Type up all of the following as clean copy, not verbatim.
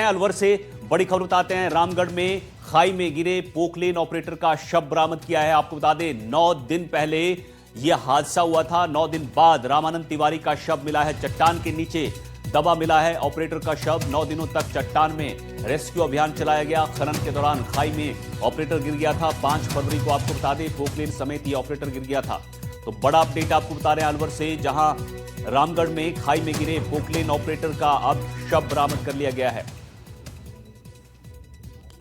अलवर से बड़ी खबर बताते हैं। रामगढ़ में खाई में गिरे पोकलेन ऑपरेटर का शव बरामद किया है। आपको बता दें 9 दिन पहले यह हादसा हुआ था। 9 दिन बाद रामानंद तिवारी का शव मिला है। चट्टान के नीचे दबा मिला है ऑपरेटर का शव। 9 दिनों तक चट्टान में रेस्क्यू अभियान चलाया गया। खनन के दौरान खाई में ऑपरेटर गिर गया था। 5 फरवरी को आपको बता दें पोकलेन समेत ये ऑपरेटर गिर गया था। तो बड़ा अपडेट आपको बता रहे हैं अलवर से, जहां रामगढ़ में खाई में गिरे पोकलेन ऑपरेटर का अब शव बरामद कर लिया गया है।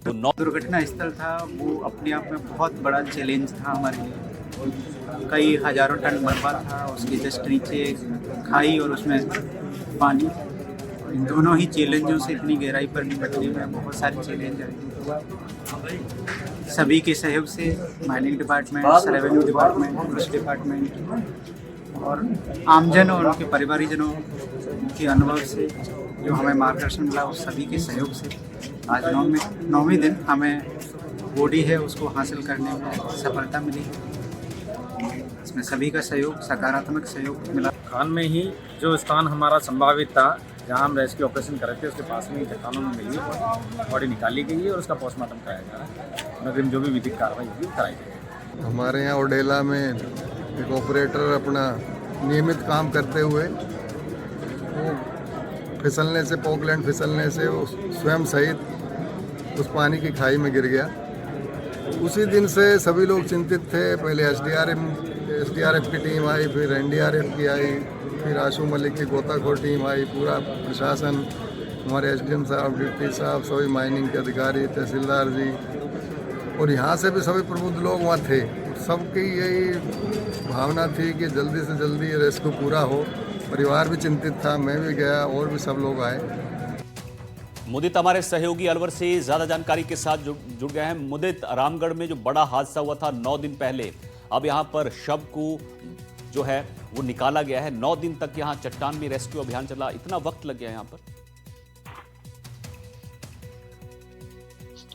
तो दुर्घटना स्थल था वो अपने आप में बहुत बड़ा चैलेंज था हमारे लिए। कई हजारों टन मलबा था, उसके जस्ट नीचे खाई और उसमें पानी। इन दोनों ही चैलेंजों से इतनी गहराई पर निपटने में बहुत सारे चैलेंज आए। सभी के सहयोग से mining department, revenue department, police department और आमजन और उनके परिवारीजनों के अनुभव से जो हमें मार्गदर्शन मिला, उस सभी के सहयोग से आज 9वें दिन हमें बॉडी है उसको हासिल करने में सफलता मिली। इसमें सभी का सहयोग, सकारात्मक सहयोग मिला। खान में ही जो स्थान हमारा संभावित था जहां हम रेस्क्यू ऑपरेशन कर रहे थे, उसके पास में चट्टानों में मिली बॉडी निकाली गई है और उसका पोस्टमार्टम कराया जा रहा है। जो भी विधिक कार्रवाई होगी वो कराई जाएगी। हमारे यहाँ ओडेला में एक ऑपरेटर अपना नियमित काम करते हुए वो फिसलने से, पोकलैंड फिसलने से वो स्वयं सहित उस पानी की खाई में गिर गया। उसी दिन से सभी लोग चिंतित थे। पहले एसडीआरएफ की टीम आई, फिर एनडीआरएफ की आई, फिर आशू मलिक की गोताखोर टीम आई, पूरा प्रशासन, हमारे एसडीएम साहब, डिप्टी साहब, सभी माइनिंग के अधिकारी, तहसीलदार जी और यहाँ से भी सभी प्रबुद्ध लोग वहाँ थे। सबकी यही भावना थी कि जल्दी से जल्दी रेस्क्यू पूरा हो। परिवार भी चिंतित था, मैं भी गया और भी सब लोग आए। मुदित हमारे सहयोगी अलवर से ज्यादा जानकारी के साथ जुड़ गए हैं। मुदित, रामगढ़ में जो बड़ा हादसा हुआ था 9 दिन पहले, अब यहां पर शव को जो है वो निकाला गया है। 9 दिन तक यहां चट्टान में रेस्क्यू अभियान चला, इतना वक्त लग गया यहां पर?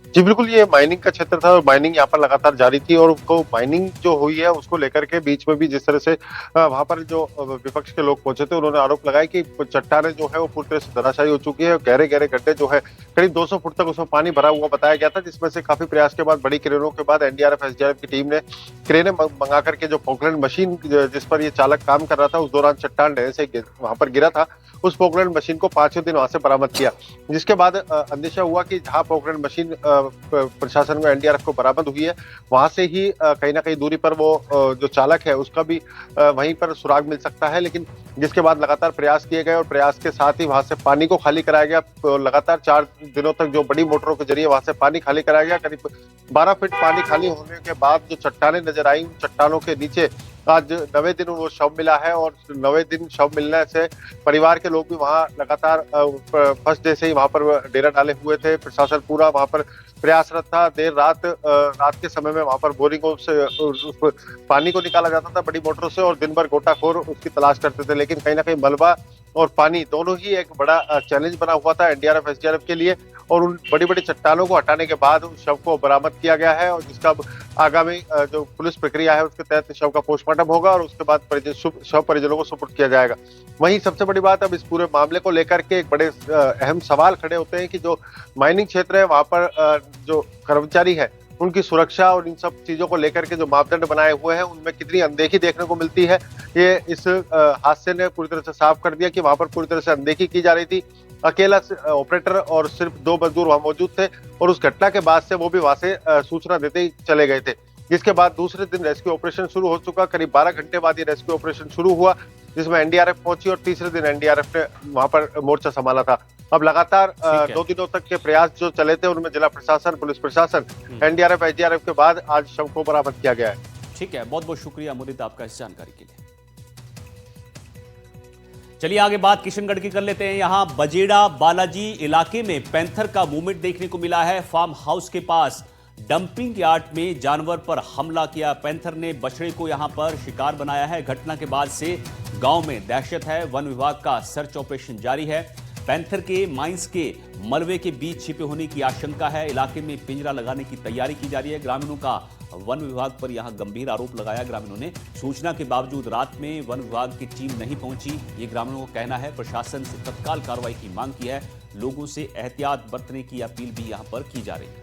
जी बिल्कुल, ये माइनिंग का क्षेत्र था और माइनिंग यहाँ पर लगातार जारी थी और उनको माइनिंग जो हुई है उसको लेकर के बीच में भी जिस तरह से वहां पर जो विपक्ष के लोग पहुंचे थे, उन्होंने आरोप लगाया कि चट्टानें जो है वो पूरी तरह से धराशायी हो चुकी है। गहरे गहरे गड्ढे जो है करीब 200 फुट तक उसमें पानी भरा हुआ बताया गया था, जिसमें से काफी प्रयास के बाद, बड़ी क्रेनों के बाद एनडीआरएफ एसडीआरएफ की टीम ने क्रेनें मंगा करके जो पोकलैंड मशीन जिस पर ये चालक काम कर रहा था, उस दौरान चट्टान ढहने से वहां पर गिरा था, उस पोकलैंड मशीन को 5वें दिन वहां से बरामद किया। जिसके बाद अंदेशा हुआ कि जहां पोकलैंड मशीन प्रशासन को, एनडीआरएफ को बरामद हुई है, वहां से ही कहीं ना कहीं दूरी पर वो जो चालक है उसका भी वहीं पर सुराग मिल सकता है। लेकिन जिसके बाद लगातार प्रयास किए गए और प्रयास के साथ ही वहां से पानी को खाली कराया गया। तो लगातार 4 दिनों तक जो बड़ी मोटरों के जरिए वहां से पानी खाली कराया गया। करीब 12 फीट पानी खाली होने के बाद जो चट्टानें नजर आई, उन चट्टानों के नीचे आज 9वें दिन वो शव मिला है और 9वें दिन शव मिलने से परिवार के लोग भी वहां लगातार फर्स्ट डे से ही वहां पर डेरा डाले हुए थे। प्रशासन पूरा वहां पर प्रयासरत था। देर रात के समय में वहां पर बोरिंगों से पानी को निकाला जाता था बड़ी मोटरों से और दिन भर गोताखोर उसकी तलाश करते थे। लेकिन कहीं ना कहीं मलबा और पानी दोनों ही एक बड़ा चैलेंज बना हुआ था एनडीआरएफ एसडीआरएफ के लिए और उन बड़ी बड़ी चट्टानों को हटाने के बाद उस शव को बरामद किया गया है और जिसका आगामी जो पुलिस प्रक्रिया है उसके तहत शव का पोस्टमार्टम होगा और उसके बाद शव परिजनों को सुपुर्द किया जाएगा। वहीं सबसे बड़ी बात, अब इस पूरे मामले को लेकर के एक बड़े अहम सवाल खड़े होते हैं कि जो माइनिंग क्षेत्र है वहां पर जो कर्मचारी है उनकी सुरक्षा और इन सब चीजों को लेकर के जो मापदंड बनाए हुए हैं उनमें कितनी अनदेखी देखने को मिलती है। ये इस हादसे ने पूरी तरह से साफ कर दिया कि वहां पर पूरी तरह से अनदेखी की जा रही थी। अकेला ऑपरेटर और सिर्फ 2 मजदूर वहां मौजूद थे और उस घटना के बाद से वो भी वहां से सूचना देते ही चले गए थे। जिसके बाद दूसरे दिन रेस्क्यू ऑपरेशन शुरू हो चुका। करीब 12 घंटे बाद ये रेस्क्यू ऑपरेशन शुरू हुआ, जिसमें एनडीआरएफ पहुंची और तीसरे दिन एनडीआरएफ ने वहां पर मोर्चा संभाला था। अब लगातार 2 दिनों तक के प्रयास जो चले थे उनमें जिला प्रशासन, पुलिस प्रशासन, एनडीआरएफ एसडीआरएफ के बाद आज शव को बरामद किया गया है। ठीक है, बहुत बहुत शुक्रिया मुदित आपका इस जानकारी के लिए। चलिए आगे बात किशनगढ़ की कर लेते हैं। यहां बजेड़ा बालाजी इलाके में पैंथर का मूवमेंट देखने को मिला है। फार्म हाउस के पास डंपिंग यार्ड में जानवर पर हमला किया। पैंथर ने बछड़े को यहां पर शिकार बनाया है। घटना के बाद से गांव में दहशत है। वन विभाग का सर्च ऑपरेशन जारी है। पैंथर के माइंस के मलबे के बीच छिपे होने की आशंका है। इलाके में पिंजरा लगाने की तैयारी की जा रही है। ग्रामीणों का वन विभाग पर यहां गंभीर आरोप लगाया। ग्रामीणों ने सूचना के बावजूद रात में वन विभाग की टीम नहीं पहुंची, ये ग्रामीणों का कहना है। प्रशासन से तत्काल कार्रवाई की मांग की है। लोगों से एहतियात बरतने की अपील भी यहां पर की जा रही है।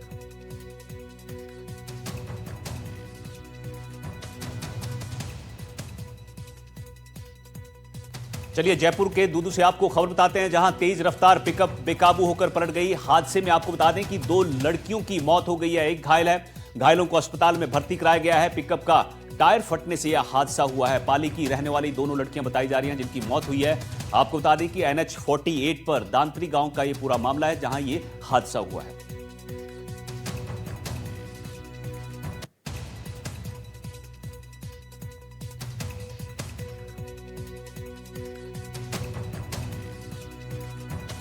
चलिए जयपुर के दूदू से आपको खबर बताते हैं, जहां तेज रफ्तार पिकअप बेकाबू होकर पलट गई। हादसे में आपको बता दें कि 2 लड़कियों की मौत हो गई है, एक घायल है। घायलों को अस्पताल में भर्ती कराया गया है। पिकअप का टायर फटने से यह हादसा हुआ है। पाली की रहने वाली दोनों लड़कियां बताई जा रही हैं जिनकी मौत हुई है। आपको बता दें कि NH 48 पर दांतरी गांव का यह पूरा मामला है जहां यह हादसा हुआ है।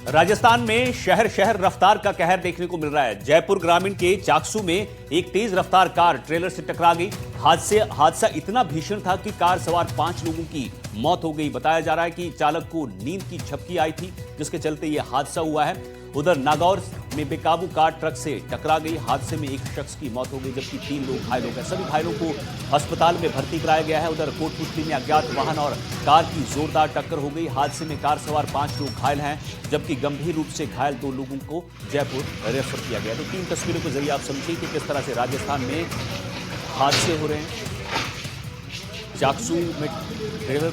राजस्थान में शहर शहर रफ्तार का कहर देखने को मिल रहा है। जयपुर ग्रामीण के चाकसू में एक तेज रफ्तार कार ट्रेलर से टकरा गई। हादसा इतना भीषण था कि कार सवार 5 लोगों की मौत हो गई। बताया जा रहा है कि चालक को नींद की झपकी आई थी, जिसके चलते यह हादसा हुआ है। उधर नागौर में बेकाबू कार ट्रक से टकरा गई। हादसे में एक शख्स की मौत हो गई, जबकि 3 लोग घायल हो गए। सभी घायलों को अस्पताल में भर्ती कराया गया है। उधर कोटपुतली में अज्ञात वाहन और कार की जोरदार टक्कर हो गई। हादसे में कार सवार 5 लोग घायल हैं, जबकि गंभीर रूप से घायल 2 लोगों को जयपुर रेफर किया गया। तो 3 तस्वीरों के जरिए आप समझिए कि किस तरह से राजस्थान में हादसे हो रहे हैं। चाकसू में ट्रेलर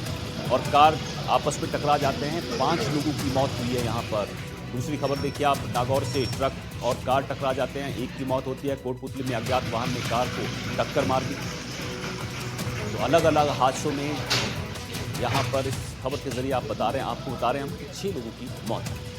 और कार आपस में टकरा जाते हैं, 5 लोगों की मौत हुई है यहाँ पर। दूसरी खबर देखिए आप, नागौर से ट्रक और कार टकरा जाते हैं, एक की मौत होती है। कोटपुतली में अज्ञात वाहन ने कार को टक्कर मार दी। तो अलग अलग हादसों में यहाँ पर इस खबर के जरिए आपको बता रहे हैं हम कि 6 लोगों की मौत हुई।